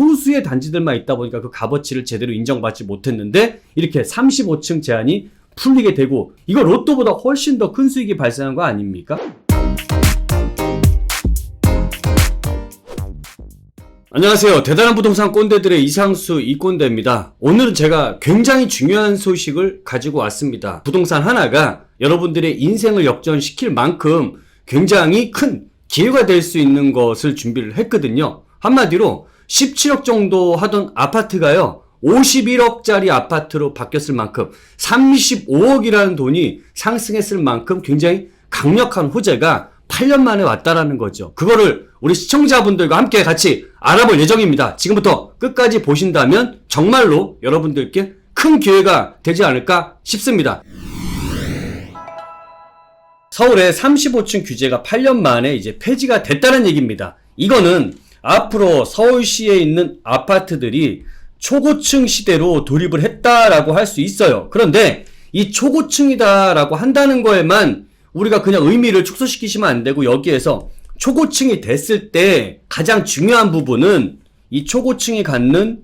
소수의 단지들만 있다 보니까 그 값어치를 제대로 인정받지 못했는데 이렇게 35층 제한이 풀리게 되고 이거 로또보다 훨씬 더 큰 수익이 발생한 거 아닙니까? 안녕하세요. 대단한 부동산 꼰대들의 이상수 이꼰대입니다. 오늘은 제가 굉장히 중요한 소식을 가지고 왔습니다. 부동산 하나가 여러분들의 인생을 역전시킬 만큼 굉장히 큰 기회가 될 수 있는 것을 준비를 했거든요. 한마디로 17억 정도 하던 아파트가요 51억짜리 아파트로 바뀌었을 만큼 35억이라는 돈이 상승했을 만큼 굉장히 강력한 호재가 8년 만에 왔다라는 거죠. 그거를 우리 시청자분들과 함께 같이 알아볼 예정입니다. 지금부터 끝까지 보신다면 정말로 여러분들께 큰 기회가 되지 않을까 싶습니다. 서울의 35층 규제가 8년 만에 이제 폐지가 됐다는 얘기입니다. 이거는 앞으로 서울시에 있는 아파트들이 초고층 시대로 돌입을 했다라고 할 수 있어요. 그런데 이 초고층이다라고 한다는 거에만 우리가 그냥 의미를 축소시키시면 안 되고 여기에서 초고층이 됐을 때 가장 중요한 부분은 이 초고층이 갖는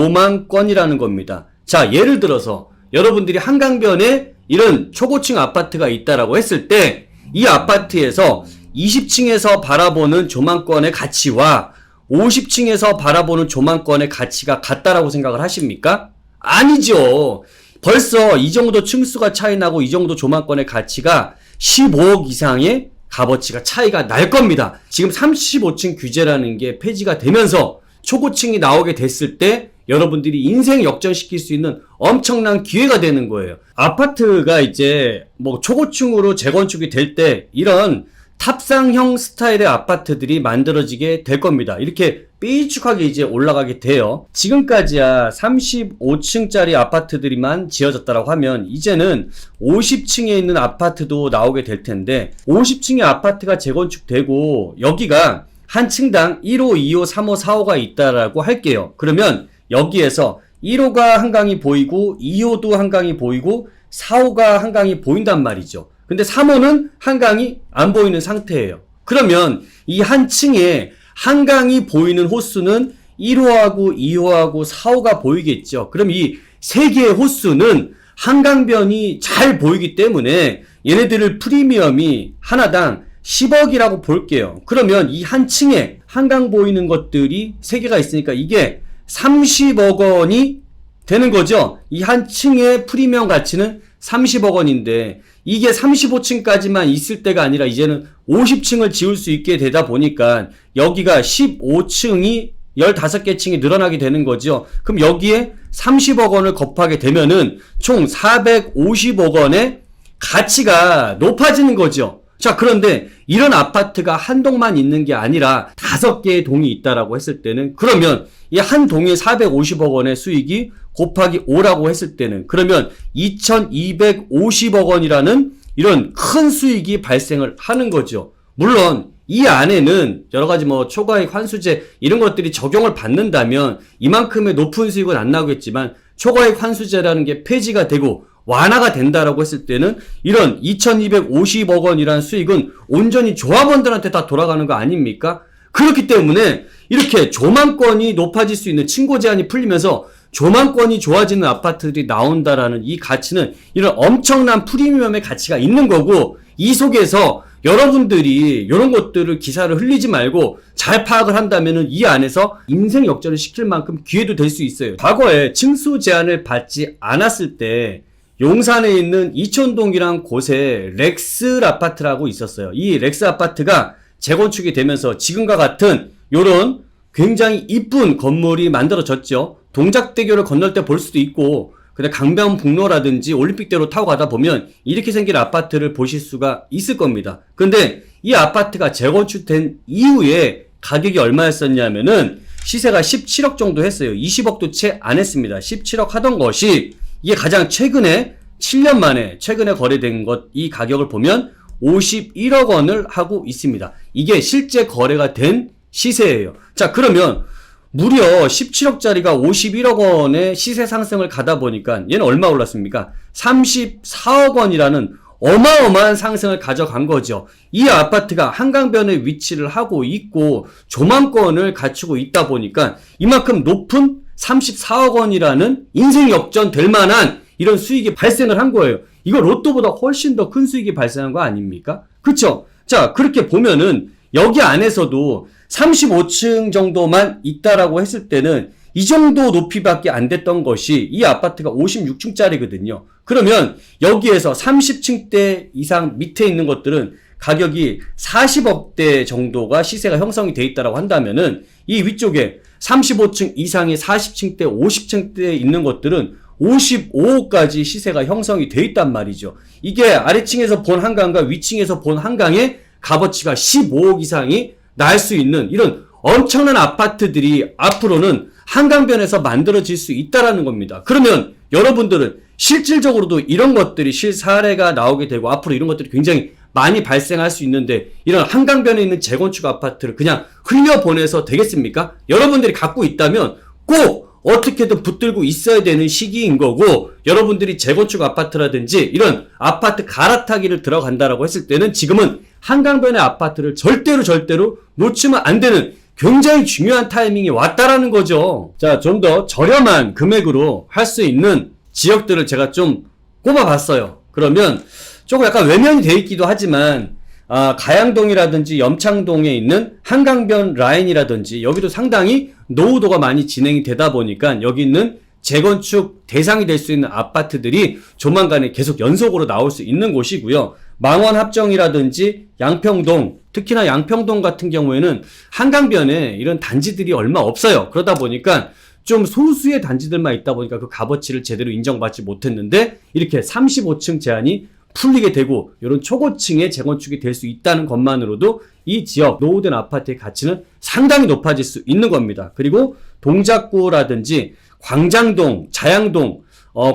조망권이라는 겁니다. 자, 예를 들어서 여러분들이 한강변에 이런 초고층 아파트가 있다라고 했을 때 이 아파트에서 20층에서 바라보는 조망권의 가치와 50층에서 바라보는 조망권의 가치가 같다라고 생각을 하십니까? 아니죠. 벌써 이 정도 층수가 차이 나고 이 정도 조망권의 가치가 15억 이상의 값어치가 차이가 날 겁니다. 지금 35층 규제라는 게 폐지가 되면서 초고층이 나오게 됐을 때 여러분들이 인생 역전시킬 수 있는 엄청난 기회가 되는 거예요. 아파트가 이제 뭐 초고층으로 재건축이 될 때 이런 탑상형 스타일의 아파트들이 만들어지게 될 겁니다. 이렇게 삐죽하게 이제 올라가게 돼요. 지금까지야 35층짜리 아파트들이만 지어졌다라고 하면 이제는 50층에 있는 아파트도 나오게 될 텐데 50층의 아파트가 재건축되고 여기가 한 층당 1호, 2호, 3호, 4호가 있다라고 할게요. 그러면 여기에서 1호가 한강이 보이고 2호도 한강이 보이고 4호가 한강이 보인단 말이죠. 근데 3호는 한강이 안 보이는 상태예요. 그러면 이 한 층에 한강이 보이는 호수는 1호하고 2호하고 4호가 보이겠죠. 그럼 이 세 개의 호수는 한강변이 잘 보이기 때문에 얘네들을 프리미엄이 하나당 10억이라고 볼게요. 그러면 이 한 층에 한강 보이는 것들이 세 개가 있으니까 이게 30억 원이 되는 거죠. 이 한 층의 프리미엄 가치는 30억 원인데 이게 35층까지만 있을 때가 아니라 이제는 50층을 지을 수 있게 되다 보니까 여기가 15층이 15개 층이 늘어나게 되는 거죠. 그럼 여기에 30억 원을 곱하게 되면은 총 450억 원의 가치가 높아지는 거죠. 자, 그런데 이런 아파트가 한 동만 있는 게 아니라 5개의 동이 있다라고 했을 때는 그러면 이 한 동에 450억 원의 수익이 곱하기 5라고 했을 때는 그러면 2250억 원이라는 이런 큰 수익이 발생을 하는 거죠. 물론 이 안에는 여러 가지 뭐 초과이익 환수제 이런 것들이 적용을 받는다면 이만큼의 높은 수익은 안 나오겠지만 초과이익 환수제라는 게 폐지가 되고 완화가 된다라고 했을 때는 이런 2250억 원이라는 수익은 온전히 조합원들한테 다 돌아가는 거 아닙니까? 그렇기 때문에 이렇게 조망권이 높아질 수 있는 층고 제한이 풀리면서 조망권이 좋아지는 아파트들이 나온다라는 이 가치는 이런 엄청난 프리미엄의 가치가 있는 거고 이 속에서 여러분들이 이런 것들을 기사를 흘리지 말고 잘 파악을 한다면은 이 안에서 인생 역전을 시킬 만큼 기회도 될 수 있어요. 과거에 층수 제한을 받지 않았을 때 용산에 있는 이촌동이란 곳에 렉스 아파트라고 있었어요. 이 렉스 아파트가 재건축이 되면서 지금과 같은 요런 굉장히 이쁜 건물이 만들어졌죠. 동작대교를 건널 때 볼 수도 있고 근데 강변북로라든지 올림픽대로 타고 가다 보면 이렇게 생긴 아파트를 보실 수가 있을 겁니다. 근데 이 아파트가 재건축된 이후에 가격이 얼마였었냐면은 시세가 17억 정도 했어요. 20억도 채 안 했습니다. 17억 하던 것이 이게 가장 최근에 7년 만에 최근에 거래된 것 이 가격을 보면 51억 원을 하고 있습니다. 이게 실제 거래가 된 시세예요. 자, 그러면 무려 17억짜리가 51억 원의 시세 상승을 가다 보니까 얘는 얼마 올랐습니까? 34억 원이라는 어마어마한 상승을 가져간 거죠. 이 아파트가 한강변에 위치를 하고 있고 조망권을 갖추고 있다 보니까 이만큼 높은 34억 원이라는 인생 역전 될 만한 이런 수익이 발생을 한 거예요. 이거 로또보다 훨씬 더 큰 수익이 발생한 거 아닙니까? 그쵸? 자, 그렇게 보면은 여기 안에서도 35층 정도만 있다라고 했을 때는 이 정도 높이밖에 안 됐던 것이 이 아파트가 56층짜리거든요. 그러면 여기에서 30층대 이상 밑에 있는 것들은 가격이 40억대 정도가 시세가 형성이 돼 있다라고 한다면은 이 위쪽에 35층 이상의 40층대, 50층대에 있는 것들은 55억까지 시세가 형성이 돼 있단 말이죠. 이게 아래층에서 본 한강과 위층에서 본 한강의 값어치가 15억 이상이 날 수 있는 이런 엄청난 아파트들이 앞으로는 한강변에서 만들어질 수 있다라는 겁니다. 그러면 여러분들은 실질적으로도 이런 것들이 실사례가 나오게 되고 앞으로 이런 것들이 굉장히 많이 발생할 수 있는데 이런 한강변에 있는 재건축 아파트를 그냥 흘려보내서 되겠습니까? 여러분들이 갖고 있다면 꼭 어떻게든 붙들고 있어야 되는 시기인 거고, 여러분들이 재건축 아파트라든지 이런 아파트 갈아타기를 들어간다라고 했을 때는 지금은 한강변의 아파트를 절대로 놓치면 안 되는 굉장히 중요한 타이밍이 왔다라는 거죠. 자, 좀 더 저렴한 금액으로 할 수 있는 지역들을 제가 좀 꼽아봤어요. 그러면 조금 약간 외면이 돼 있기도 하지만 가양동이라든지 염창동에 있는 한강변 라인이라든지 여기도 상당히 노후도가 많이 진행이 되다 보니까 여기 있는 재건축 대상이 될 수 있는 아파트들이 조만간에 계속 연속으로 나올 수 있는 곳이고요. 망원합정이라든지 양평동, 특히나 양평동 같은 경우에는 한강변에 이런 단지들이 얼마 없어요. 그러다 보니까 좀 소수의 단지들만 있다 보니까 그 값어치를 제대로 인정받지 못했는데 이렇게 35층 제한이 풀리게 되고 이런 초고층의 재건축이 될 수 있다는 것만으로도 이 지역 노후된 아파트의 가치는 상당히 높아질 수 있는 겁니다. 그리고 동작구라든지 광장동, 자양동,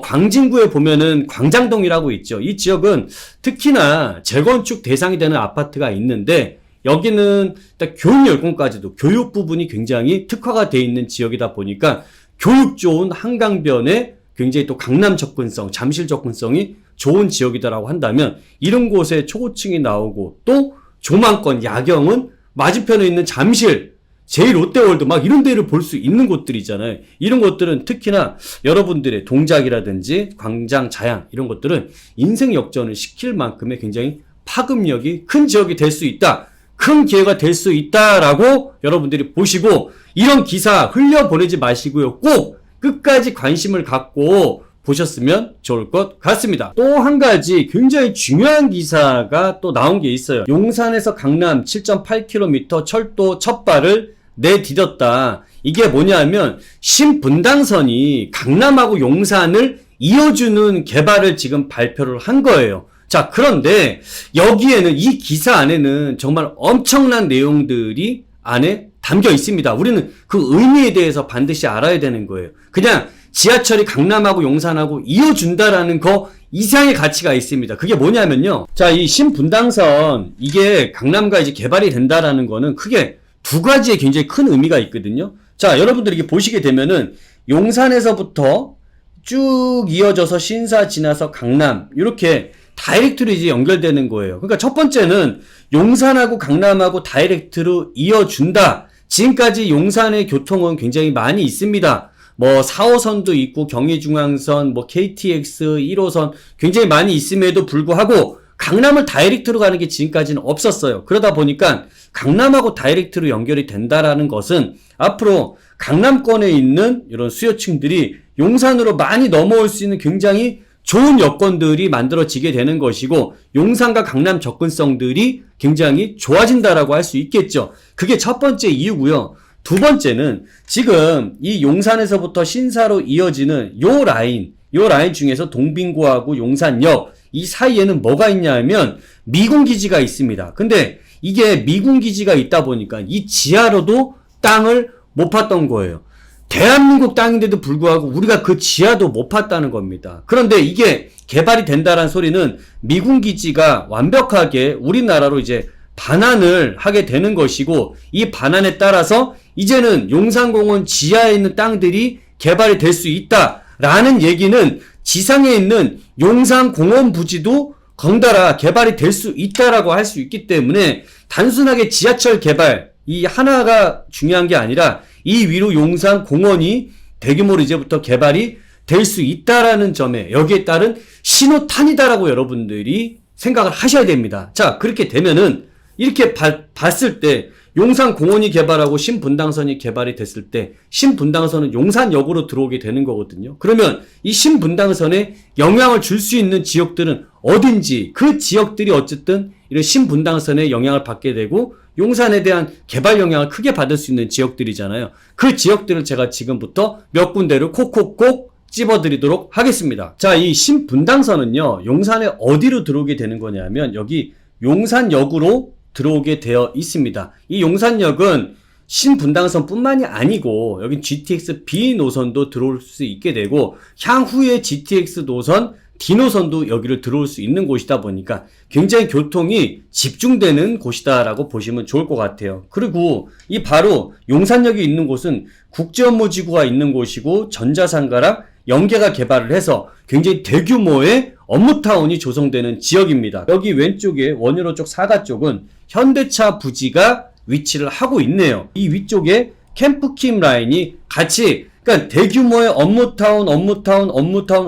광진구에 보면은 광장동이라고 있죠. 이 지역은 특히나 재건축 대상이 되는 아파트가 있는데 여기는 일단 교육 열공까지도 교육 부분이 굉장히 특화가 되어 있는 지역이다 보니까 교육 좋은 한강변에 굉장히 또 강남 접근성, 잠실 접근성이 좋은 지역이다라고 한다면 이런 곳에 초고층이 나오고 또 조망권, 야경은 맞은편에 있는 잠실, 제1롯데월드 막 이런 데를 볼 수 있는 곳들이잖아요. 이런 것들은 특히나 여러분들의 동작이라든지 광장, 자양 이런 것들은 인생 역전을 시킬 만큼의 굉장히 파급력이 큰 지역이 될 수 있다. 큰 기회가 될 수 있다라고 여러분들이 보시고 이런 기사 흘려보내지 마시고요. 꼭 끝까지 관심을 갖고 보셨으면 좋을 것 같습니다. 또 한 가지 굉장히 중요한 기사가 또 나온 게 있어요. 용산에서 강남 7.8km 철도 첫 발을 내디뎠다. 이게 뭐냐면 신분당선이 강남하고 용산을 이어주는 개발을 지금 발표를 한 거예요. 자, 그런데 여기에는 이 기사 안에는 정말 엄청난 내용들이 안에 담겨 있습니다. 우리는 그 의미에 대해서 반드시 알아야 되는 거예요. 그냥 지하철이 강남하고 용산하고 이어준다라는 거 이상의 가치가 있습니다. 그게 뭐냐면요. 자, 이 신분당선 이게 강남과 이제 개발이 된다라는 거는 크게 두 가지의 굉장히 큰 의미가 있거든요. 자, 여러분들이 이렇게 보시게 되면은 용산에서부터 쭉 이어져서 신사 지나서 강남 이렇게 다이렉트로 이제 연결되는 거예요. 그러니까 첫 번째는 용산하고 강남하고 다이렉트로 이어준다. 지금까지 용산의 교통은 굉장히 많이 있습니다. 뭐 4호선도 있고 경의중앙선, 뭐 KTX 1호선 굉장히 많이 있음에도 불구하고 강남을 다이렉트로 가는 게 지금까지는 없었어요. 그러다 보니까 강남하고 다이렉트로 연결이 된다라는 것은 앞으로 강남권에 있는 이런 수요층들이 용산으로 많이 넘어올 수 있는 굉장히 좋은 여건들이 만들어지게 되는 것이고 용산과 강남 접근성들이 굉장히 좋아진다라고 할 수 있겠죠. 그게 첫 번째 이유고요. 두 번째는 지금 이 용산에서부터 신사로 이어지는 요 라인 중에서 동빙구하고 용산역 이 사이에는 뭐가 있냐 하면 미군기지가 있습니다. 근데 이게 미군기지가 있다 보니까 이 지하로도 땅을 못 팠던 거예요. 대한민국 땅인데도 불구하고 우리가 그 지하도 못 팠다는 겁니다. 그런데 이게 개발이 된다는 소리는 미군기지가 완벽하게 우리나라로 이제 반환을 하게 되는 것이고 이 반환에 따라서 이제는 용산공원 지하에 있는 땅들이 개발이 될 수 있다라는 얘기는 지상에 있는 용산공원 부지도 덩달아 개발이 될 수 있다라고 할 수 있기 때문에 단순하게 지하철 개발 이 하나가 중요한 게 아니라 이 위로 용산 공원이 대규모로 이제부터 개발이 될 수 있다라는 점에 여기에 따른 신호탄이다라고 여러분들이 생각을 하셔야 됩니다. 자, 그렇게 되면은 이렇게 봤을 때 용산 공원이 개발하고 신분당선이 개발이 됐을 때 신분당선은 용산역으로 들어오게 되는 거거든요. 그러면 이 신분당선에 영향을 줄 수 있는 지역들은 어딘지 그 지역들이 어쨌든 이런 신분당선에 영향을 받게 되고 용산에 대한 개발 영향을 크게 받을 수 있는 지역들이잖아요. 그 지역들을 제가 지금부터 몇 군데를 콕콕콕 찝어드리도록 하겠습니다. 자, 이 신분당선은요, 용산에 어디로 들어오게 되는 거냐면 여기 용산역으로 들어오게 되어 있습니다. 이 용산역은 신분당선 뿐만이 아니고 여기 GTX B 노선도 들어올 수 있게 되고 향후에 GTX 노선 D 노선도 여기를 들어올 수 있는 곳이다 보니까 굉장히 교통이 집중되는 곳이다라고 보시면 좋을 것 같아요. 그리고 이 바로 용산역이 있는 곳은 국제업무지구가 있는 곳이고 전자상가랑 연계가 개발을 해서 굉장히 대규모의 업무타운이 조성되는 지역입니다. 여기 왼쪽에 원효로 쪽 사가 쪽은 현대차 부지가 위치를 하고 있네요. 이 위쪽에 캠프킴 라인이 같이 그러니까 대규모의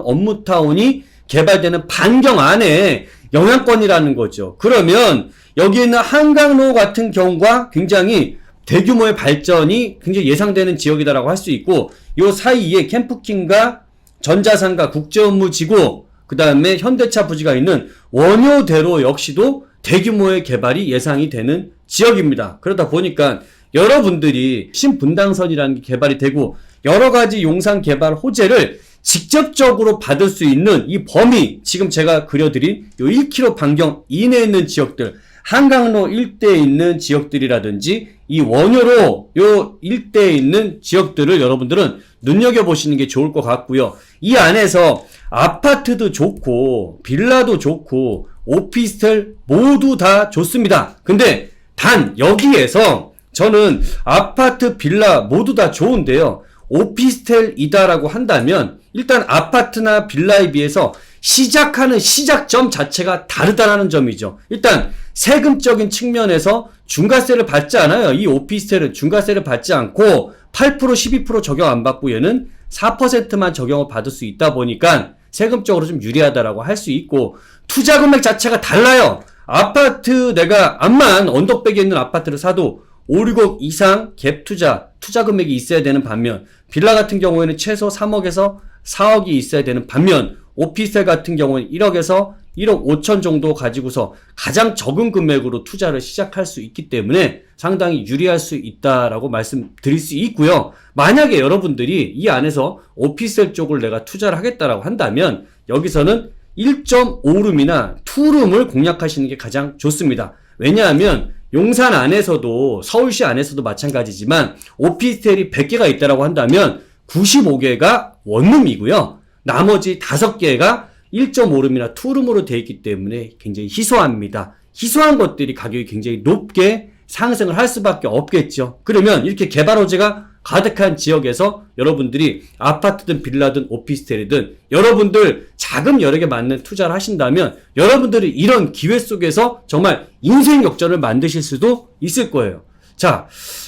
업무타운이 개발되는 반경 안에 영향권이라는 거죠. 그러면 여기 있는 한강로 같은 경우가 굉장히 대규모의 발전이 굉장히 예상되는 지역이다라고 할 수 있고 요 사이에 캠프킴과 전자상가 국제업무지구 그 다음에 현대차 부지가 있는 원효대로 역시도 대규모의 개발이 예상이 되는 지역입니다. 그러다 보니까 여러분들이 신분당선이라는 게 개발이 되고 여러가지 용산 개발 호재를 직접적으로 받을 수 있는 이 범위, 지금 제가 그려드린 요 1km 반경 이내에 있는 지역들, 한강로 일대에 있는 지역들이라든지 이 원효로 요 일대에 있는 지역들을 여러분들은 눈여겨보시는 게 좋을 것 같고요. 이 안에서 아파트도 좋고 빌라도 좋고 오피스텔 모두 다 좋습니다. 근데 단 여기에서 저는 아파트 빌라 모두 다 좋은데요. 오피스텔이다라고 한다면 일단 아파트나 빌라에 비해서 시작하는 시작점 자체가 다르다라는 점이죠. 일단 세금적인 측면에서 중과세를 받지 않아요. 이 오피스텔은 중과세를 받지 않고 8% 12% 적용 안 받고 얘는 4%만 적용을 받을 수 있다 보니까 세금적으로 좀 유리하다라고 할 수 있고 투자 금액 자체가 달라요. 아파트 내가 암만 언덕백에 있는 아파트를 사도 5, 6억 이상 갭 투자 금액이 있어야 되는 반면 빌라 같은 경우에는 최소 3억에서 4억이 있어야 되는 반면 오피스텔 같은 경우는 1억에서 1억 5천 정도 가지고서 가장 적은 금액으로 투자를 시작할 수 있기 때문에 상당히 유리할 수 있다라고 말씀드릴 수 있고요. 만약에 여러분들이 이 안에서 오피스텔 쪽을 내가 투자를 하겠다라고 한다면 여기서는 1.5룸이나 2룸을 공략하시는 게 가장 좋습니다. 왜냐하면 용산 안에서도 서울시 안에서도 마찬가지지만 오피스텔이 100개가 있다라고 한다면 95개가 원룸이고요. 나머지 5개가 1.5룸이나 2룸으로 되어 있기 때문에 굉장히 희소합니다. 희소한 것들이 가격이 굉장히 높게 상승을 할 수밖에 없겠죠. 그러면 이렇게 개발 호재가 가득한 지역에서 여러분들이 아파트든 빌라든 오피스텔이든 여러분들 자금 여러 개 맞는 투자를 하신다면 여러분들이 이런 기회 속에서 정말 인생 역전을 만드실 수도 있을 거예요. 자,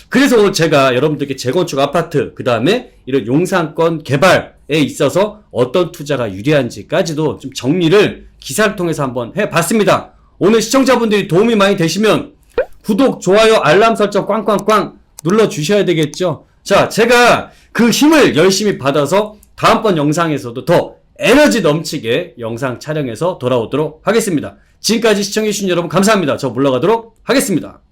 그래서 오늘 제가 여러분들께 재건축 아파트 그 다음에 이런 용산권 개발에 있어서 어떤 투자가 유리한지까지도 좀 정리를 기사를 통해서 한번 해봤습니다. 오늘 시청자분들이 도움이 많이 되시면 구독, 좋아요, 알람 설정 꽝꽝꽝 눌러주셔야 되겠죠. 자, 제가 그 힘을 열심히 받아서 다음번 영상에서도 더 에너지 넘치게 영상 촬영해서 돌아오도록 하겠습니다. 지금까지 시청해주신 여러분 감사합니다. 저 물러가도록 하겠습니다.